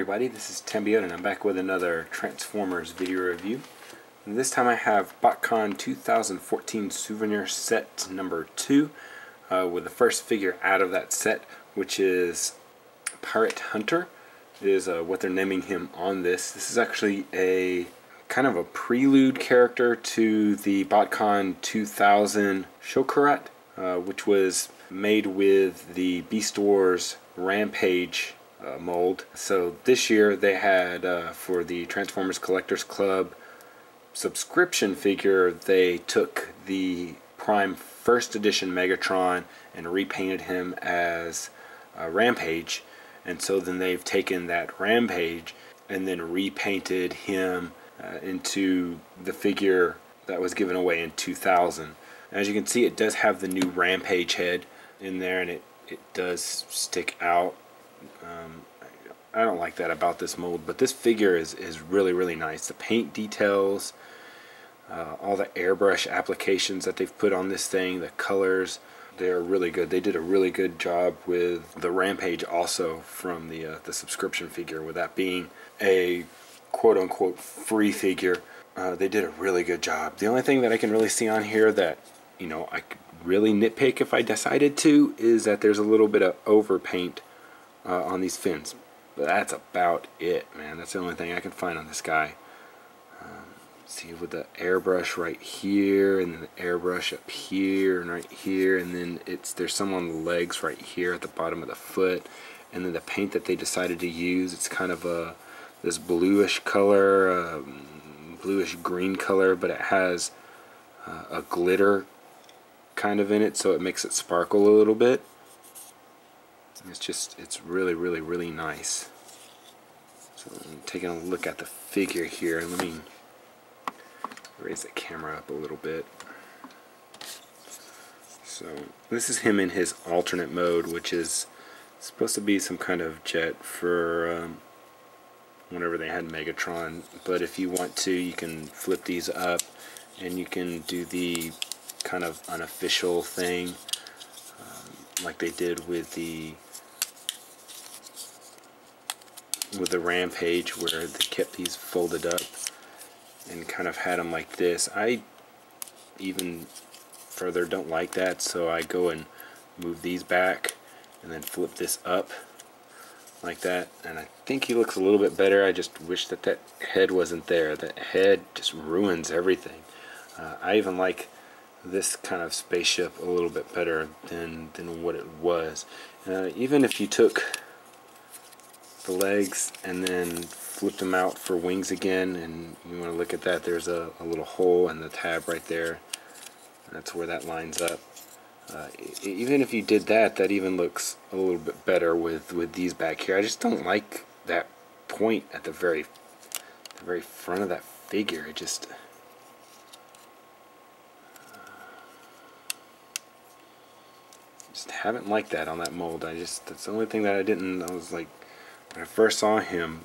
everybody, this is Tembio and I'm back with another Transformers video review. And this time I have Botcon 2014 Souvenir set number 2 with the first figure out of that set, which is Pirate Hunter. Is what they're naming him on this. This is actually a kind of a prelude character to the Botcon 2000 Shokarat, which was made with the Beast Wars Rampage mold. So this year they had for the Transformers Collectors Club subscription figure, they took the Prime First Edition Megatron and repainted him as Rampage, and so then they've taken that Rampage and then repainted him into the figure that was given away in 2000. As you can see, it does have the new Rampage head in there, and it does stick out. I don't like that about this mold, but this figure is really nice. The paint details, all the airbrush applications that they've put on this thing, the colors, they're really good. They did a really good job with the Rampage also from the subscription figure, with that being a quote-unquote free figure. They did a really good job. The only thing that I can really see on here that, you know, I could really nitpick if I decided to, is that there's a little bit of overpaint on these fins. But that's about it, man. That's the only thing I can find on this guy. See, with the airbrush right here, and then the airbrush up here and right here, and then there's some on the legs right here at the bottom of the foot, and then the paint that they decided to use, it's kind of this bluish color, bluish green color, but it has a glitter kind of in it, so it makes it sparkle a little bit. It's really nice. So I'm taking a look at the figure here. Let me raise the camera up a little bit. So this is him in his alternate mode, which is supposed to be some kind of jet for whenever they had Megatron. But if you want to, you can flip these up and you can do the kind of unofficial thing, like they did with the Rampage, where they kept these folded up and kind of had them like this. I even further don't like that, so I go and move these back and then flip this up like that, and I think he looks a little bit better. I just wish that head wasn't there. That head just ruins everything. I even like this kind of spaceship a little bit better than what it was. Even if you took the legs and then flipped them out for wings again, and you want to look at that, there's a little hole in the tab right there. That's where that lines up. Even if you did that, that even looks a little bit better with these back here. I just don't like that point at the very front of that figure. It just haven't liked that on that mold. That's the only thing that I was like, when I first saw him,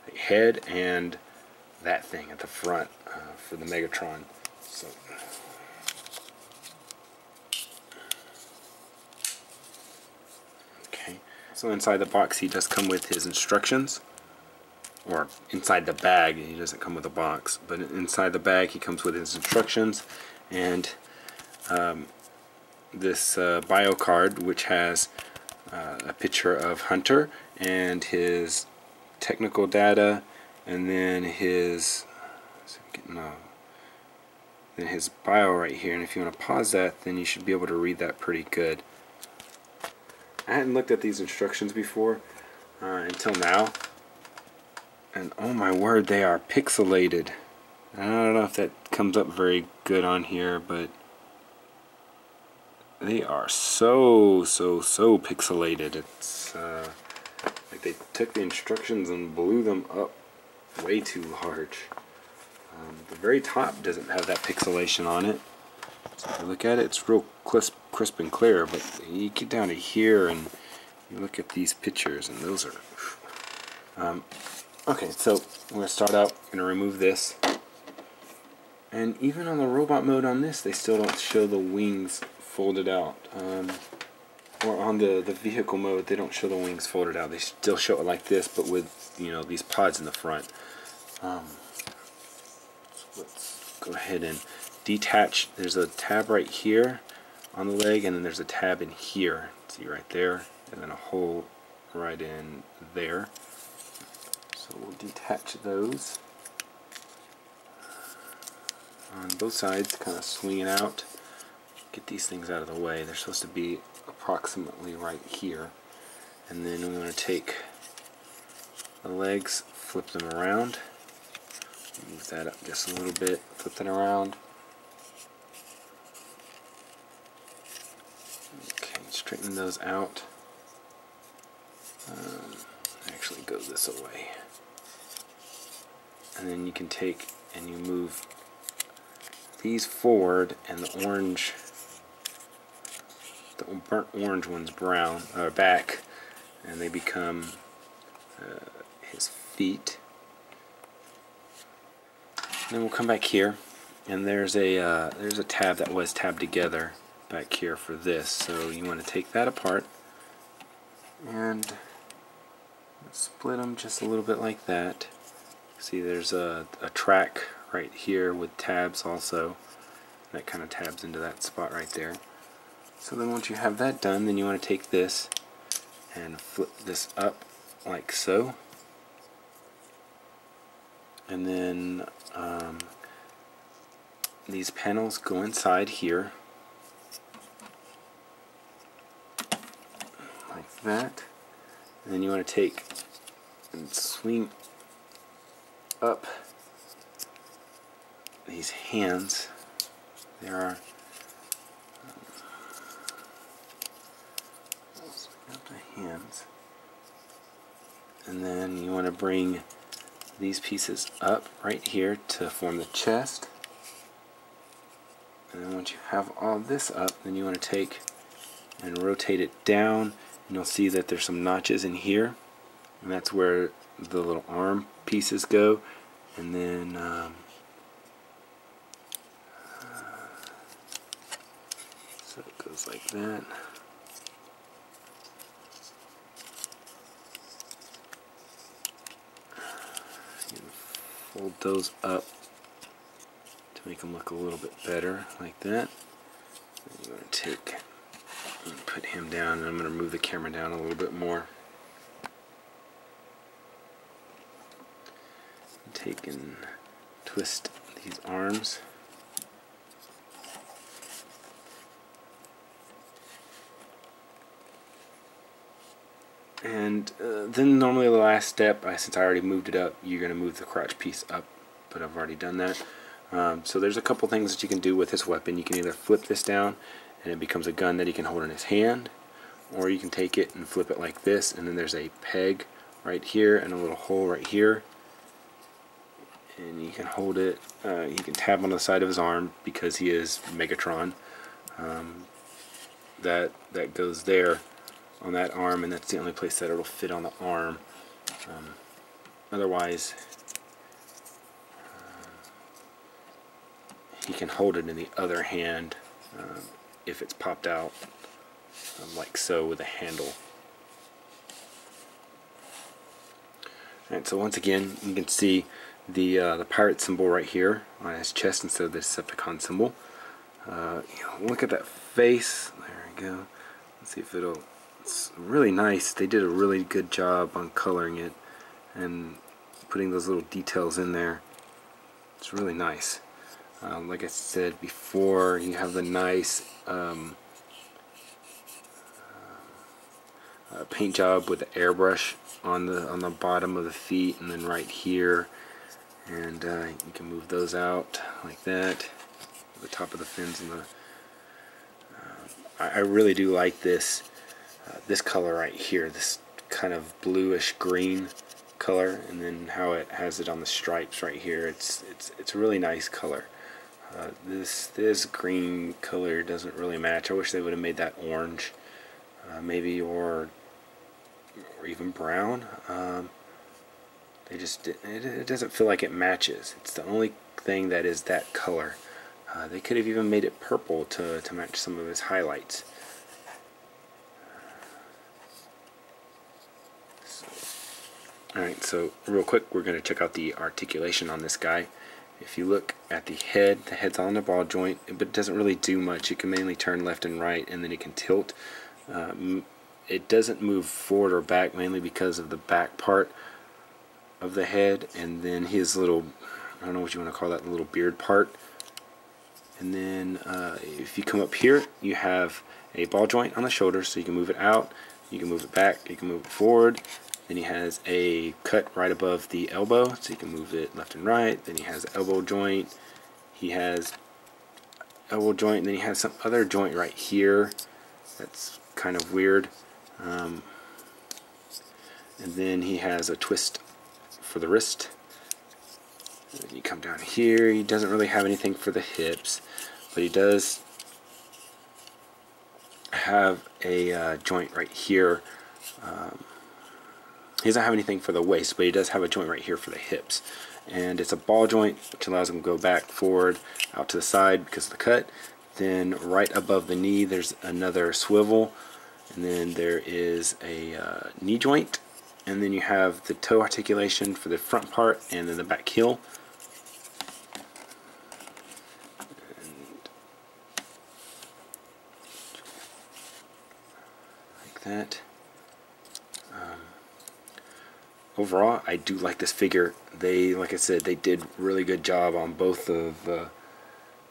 the head and that thing at the front for the Megatron. So okay, so inside the box he does come with his instructions, or inside the bag. He doesn't come with a box, but inside the bag he comes with his instructions, and this bio card, which has a picture of Hunter and his technical data, and then his bio right here. And if you want to pause that, then you should be able to read that pretty good. I hadn't looked at these instructions before until now, and oh my word, they are pixelated. I don't know if that comes up very good on here, but they are so pixelated. It's like they took the instructions and blew them up way too large. The very top doesn't have that pixelation on it. So if you look at it, it's real crisp and clear, but you get down to here and you look at these pictures, and those are okay. So I'm going to start out, I'm going to remove this, and even on the robot mode on this, they still don't show the wings folded out. or on the vehicle mode, they don't show the wings folded out. They still show it like this, but with, you know, these pods in the front. So let's go ahead and detach. There's a tab right here on the leg, and then there's a tab in here. See right there, and then a hole right in there. So we'll detach those on both sides, kind of swing it out. Get these things out of the way. They're supposed to be approximately right here. And then we want to take the legs, flip them around, move that up just a little bit, flip it around. Okay, straighten those out. Actually go this way. And then you can take and you move these forward, and the orange, the burnt orange one's brown, or back, and they become his feet. And then we'll come back here, and there's a tab that was tabbed together back here for this. So you want to take that apart and split them just a little bit like that. See, there's a track right here with tabs also. That kind of tabs into that spot right there. So then once you have that done, then you want to take this and flip this up like so. And then these panels go inside here like that. And then you want to take and swing up these hands. There are swing up the hands, and then you want to bring these pieces up right here to form the chest. And then once you have all this up, then you want to take and rotate it down, and you'll see that there's some notches in here, and that's where the little arm pieces go. And then so it goes like that. You fold those up to make them look a little bit better, like that. And you're going to take and put him down, and I'm going to move the camera down a little bit more. Take and twist these arms. And then normally the last step, since I already moved it up, you're going to move the crotch piece up, but I've already done that. So there's a couple things that you can do with this weapon. You can either flip this down and it becomes a gun that he can hold in his hand, or you can take it and flip it like this, and then there's a peg right here and a little hole right here. And you can hold it, you can tab on the side of his arm because he is Megatron. That goes there on that arm, and that's the only place that it'll fit on the arm. Otherwise, he can hold it in the other hand if it's popped out, like so, with a handle. Alright, so once again, you can see the pirate symbol right here on his chest instead of the Decepticon symbol. Look at that face. There we go. Let's see if it'll. It's really nice. They did a really good job on coloring it and putting those little details in there. It's really nice. Like I said before, you have the nice paint job with the airbrush on the bottom of the feet, and then right here. And you can move those out like that, the top of the fins. And I really do like this color right here, this kind of bluish green color, and then how it has it on the stripes right here. It's a really nice color. This green color doesn't really match. I wish they would have made that orange, maybe, or even brown. They just it doesn't feel like it matches. It's the only thing that is that color. They could have even made it purple to match some of his highlights. Alright, so real quick, we're going to check out the articulation on this guy. If you look at the head's on the ball joint, but it doesn't really do much. It can mainly turn left and right, and then it can tilt. It doesn't move forward or back, mainly because of the back part of the head, and then his little, I don't know what you want to call that, little beard part. And then if you come up here, you have a ball joint on the shoulder, so you can move it out, you can move it back, you can move it forward. Then he has a cut right above the elbow, so you can move it left and right. Then he has elbow joint. He has elbow joint, and then he has some other joint right here. That's kind of weird. And then he has a twist for the wrist. And then you come down here. He doesn't really have anything for the hips, but he does have a joint right here. He doesn't have anything for the waist, but he does have a joint right here for the hips. And it's a ball joint, which allows him to go back, forward, out to the side because of the cut. Then right above the knee, there's another swivel. And then there is a knee joint. And then you have the toe articulation for the front part and then the back heel. And like that. Overall, I do like this figure. They, like I said, they did really good job on both of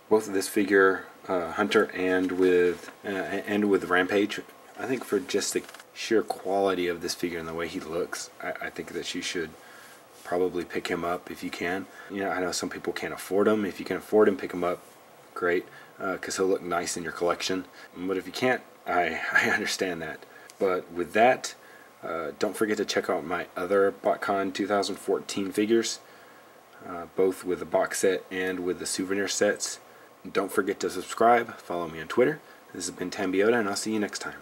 this figure, Hunter, and with Rampage. I think for just the sheer quality of this figure and the way he looks, I think that you should probably pick him up if you can. You know, I know some people can't afford him. If you can afford him, pick him up. Great, because he'll look nice in your collection. But if you can't, I understand that. But with that, don't forget to check out my other Botcon 2014 figures, both with the box set and with the souvenir sets. Don't forget to subscribe, follow me on Twitter. This has been Tambiota, and I'll see you next time.